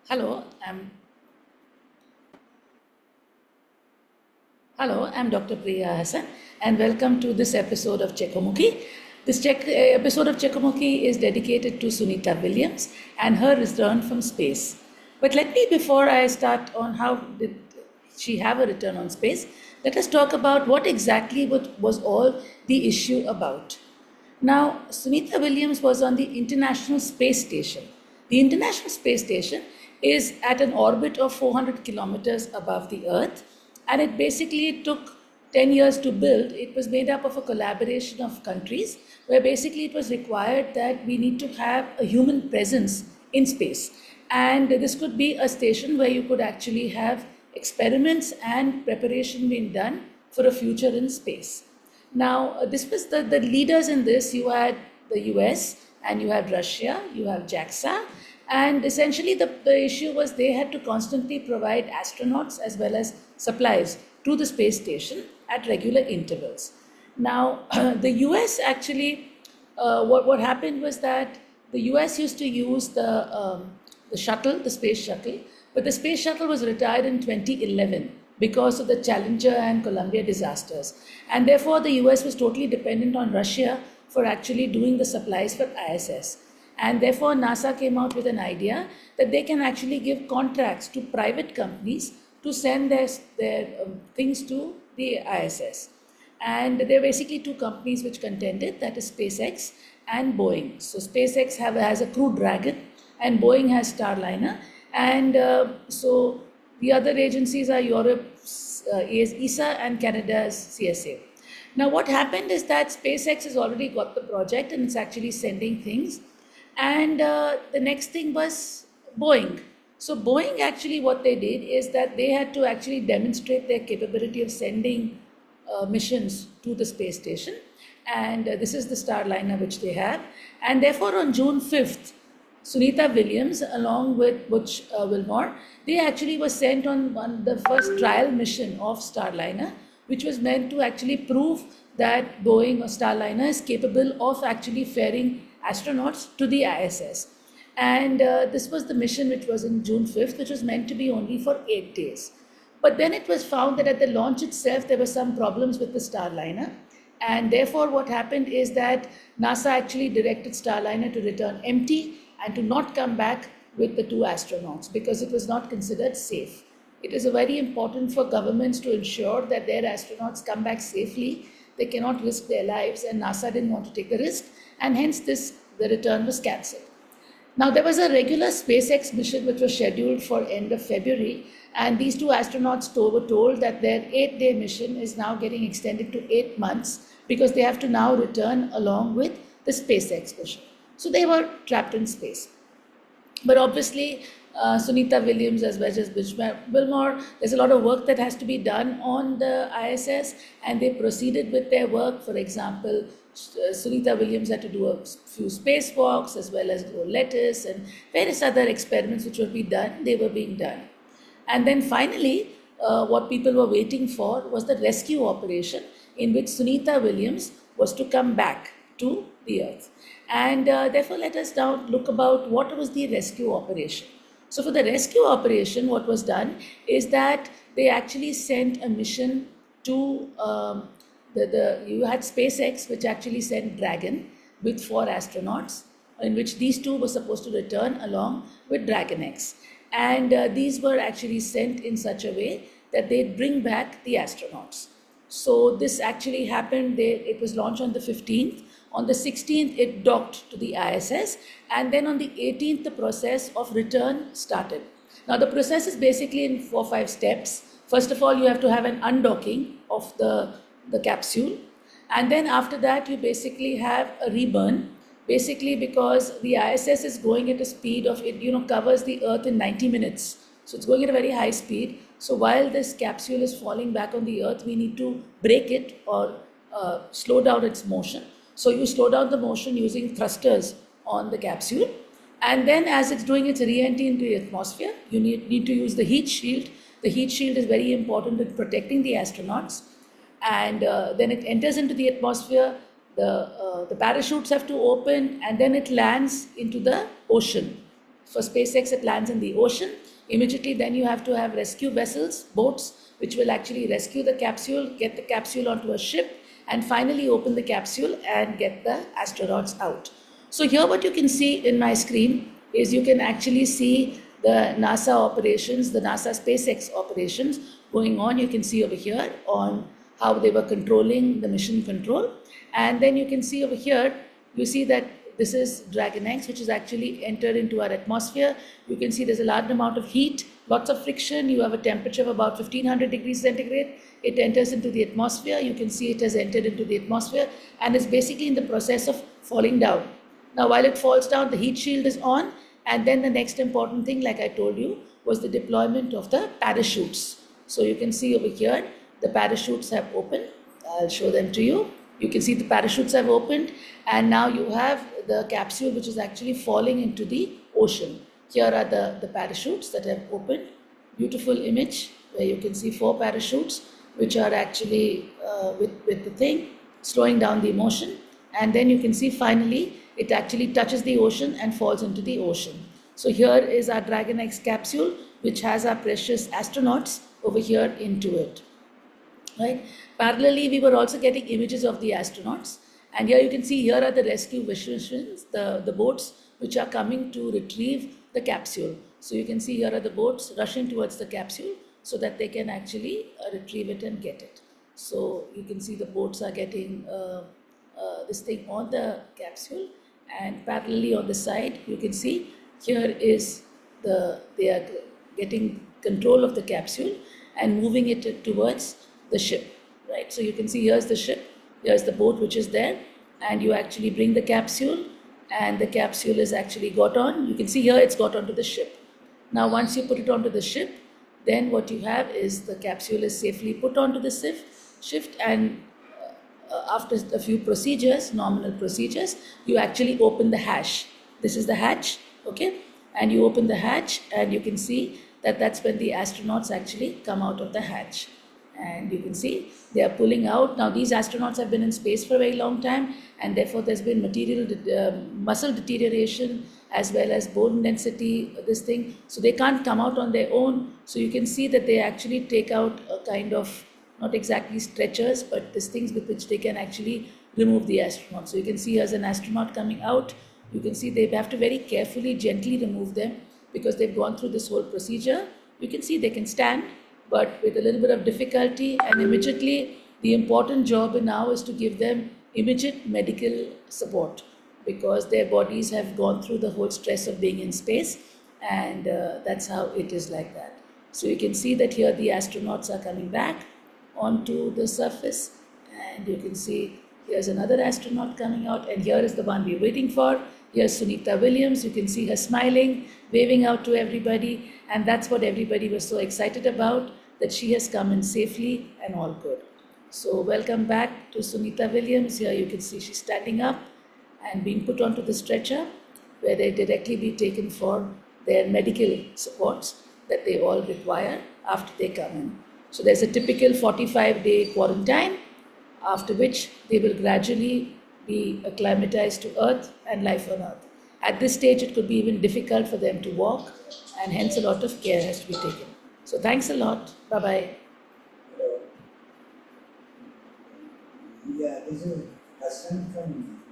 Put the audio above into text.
Hello, I'm I'm Dr. Priya Hassan, and welcome to this episode of Chekomuki. Episode of Chekomuki is dedicated to Sunita Williams and her return from space. But let me, before I start on how did she have a return on space, let us talk about what exactly was all the issue about. Now, Sunita Williams was on the International Space Station. The International Space Station is at an orbit of 400 kilometers above the Earth, and it basically took 10 years to build. It was made up of a collaboration of countries where basically it was required that we need to have a human presence in space. And this could be a station where you could actually have experiments and preparation being done for a future in space. Now, this was the leaders in this. You had the US and you had Russia, you have JAXA, and essentially the issue was they had to constantly provide astronauts as well as supplies to the space station at regular intervals. Now, the US actually, what happened was that the US used to use the shuttle, the space shuttle, but the space shuttle was retired in 2011 because of the Challenger and Columbia disasters. And therefore, the US was totally dependent on Russia for actually doing the supplies for ISS. And therefore, NASA came out with an idea that they can actually give contracts to private companies to send their things to the ISS. And there are basically two companies which contended, that is SpaceX and Boeing. So SpaceX has a Crew Dragon and Boeing has Starliner. And so the other agencies are Europe's ESA and Canada's CSA. Now, what happened is that SpaceX has already got the project and it's actually sending things. And the next thing was Boeing. So, Boeing actually, what they did is that they had to actually demonstrate their capability of sending missions to the space station. And this is the Starliner which they have. And therefore, on June 5th, Sunita Williams, along with Butch Wilmore, they actually were sent on the first trial mission of Starliner, which was meant to actually prove that Boeing or Starliner is capable of actually ferrying astronauts to the ISS. And this was the mission which was in June 5th, which was meant to be only for 8 days. But then it was found that at the launch itself, there were some problems with the Starliner. And therefore, what happened is that NASA actually directed Starliner to return empty and to not come back with the two astronauts because it was not considered safe. It is very important for governments to ensure that their astronauts come back safely. They cannot risk their lives, and NASA didn't want to take a risk, and hence the return was cancelled. Now, there was a regular SpaceX mission which was scheduled for end of February, and these two astronauts were told that their 8-day mission is now getting extended to 8 months because they have to now return along with the SpaceX mission. So they were trapped in space. But obviously, Sunita Williams as well as Butch Wilmore, there's a lot of work that has to be done on the ISS, and they proceeded with their work. For example, Sunita Williams had to do a few spacewalks as well as grow lettuce and various other experiments which would be done. They were being done. And then finally, what people were waiting for was the rescue operation in which Sunita Williams was to come back to the Earth. And therefore, let us now look about what was the rescue operation. So for the rescue operation, what was done is that they actually sent a mission to you had SpaceX, which actually sent Dragon with 4 astronauts, in which these 2 were supposed to return along with Dragon X. And these were actually sent in such a way that they'd bring back the astronauts. So this actually happened. It was launched on the 15th. On the 16th, it docked to the ISS, and then on the 18th, the process of return started. Now, the process is basically in 4 or 5 steps. First of all, you have to have an undocking of the capsule, and then after that, you basically have a reburn. Basically, because the ISS is going at a speed of it, covers the Earth in 90 minutes. So it's going at a very high speed. So while this capsule is falling back on the Earth, we need to brake it or slow down its motion. So you slow down the motion using thrusters on the capsule. And then as it's doing its re-entry into the atmosphere, you need to use the heat shield. The heat shield is very important in protecting the astronauts. And then it enters into the atmosphere. The parachutes have to open, and then it lands into the ocean. For SpaceX, it lands in the ocean. Immediately, then you have to have rescue vessels, boats, which will actually rescue the capsule, get the capsule onto a ship, and finally open the capsule and get the astronauts out. So here what you can see in my screen is you can actually see the NASA operations, the NASA SpaceX operations going on. You can see over here on how they were controlling the mission control. And then you can see over here, you see that this is Dragon X, which is actually entered into our atmosphere. You can see there's a large amount of heat, lots of friction. You have a temperature of about 1500 degrees centigrade. It enters into the atmosphere. You can see it has entered into the atmosphere and is basically in the process of falling down. Now, while it falls down, the heat shield is on. And then the next important thing, like I told you, was the deployment of the parachutes. So you can see over here, the parachutes have opened. I'll show them to you. You can see the parachutes have opened, and now you have the capsule which is actually falling into the ocean. Here are the parachutes that have opened. Beautiful image where you can see 4 parachutes which are actually with the thing slowing down the motion. And then you can see finally it actually touches the ocean and falls into the ocean. So here is our Dragon X capsule which has our precious astronauts over here into it. Right. Parallelly, we were also getting images of the astronauts, and here you can see here are the rescue missions, the boats which are coming to retrieve the capsule. So you can see here are the boats rushing towards the capsule so that they can actually retrieve it and get it. So you can see the boats are getting this thing on the capsule, and parallelly on the side you can see here is they are getting control of the capsule and moving it towards the ship, right? So you can see here's the ship, here's the boat which is there, and you actually bring the capsule, and the capsule is actually got on. You can see here it's got onto the ship. Now once you put it onto the ship, then what you have is the capsule is safely put onto the shift, and after a few procedures, nominal procedures, you actually open the hatch. This is the hatch, okay? And you open the hatch, and you can see that that's when the astronauts actually come out of the hatch. And you can see they are pulling out. Now these astronauts have been in space for a very long time, and therefore there's been muscle deterioration as well as bone density, this thing. So they can't come out on their own. So you can see that they actually take out a kind of, not exactly stretchers, but these things with which they can actually remove the astronaut. So you can see as an astronaut coming out, you can see they have to very carefully, gently remove them because they've gone through this whole procedure. You can see they can stand, but with a little bit of difficulty, and immediately the important job now is to give them immediate medical support because their bodies have gone through the whole stress of being in space, and that's how it is like that. So you can see that here the astronauts are coming back onto the surface, and you can see here's another astronaut coming out, and here is the one we're waiting for. Here's Sunita Williams. You can see her smiling, waving out to everybody, and that's what everybody was so excited about, that she has come in safely and all good. So welcome back to Sunita Williams. Here you can see she's standing up and being put onto the stretcher where they directly be taken for their medical supports that they all require after they come in. So there's a typical 45-day quarantine, after which they will gradually be acclimatized to Earth and life on Earth. At this stage, it could be even difficult for them to walk, and hence a lot of care has to be taken. So thanks a lot. Bye-bye. Yeah, this is Hassan from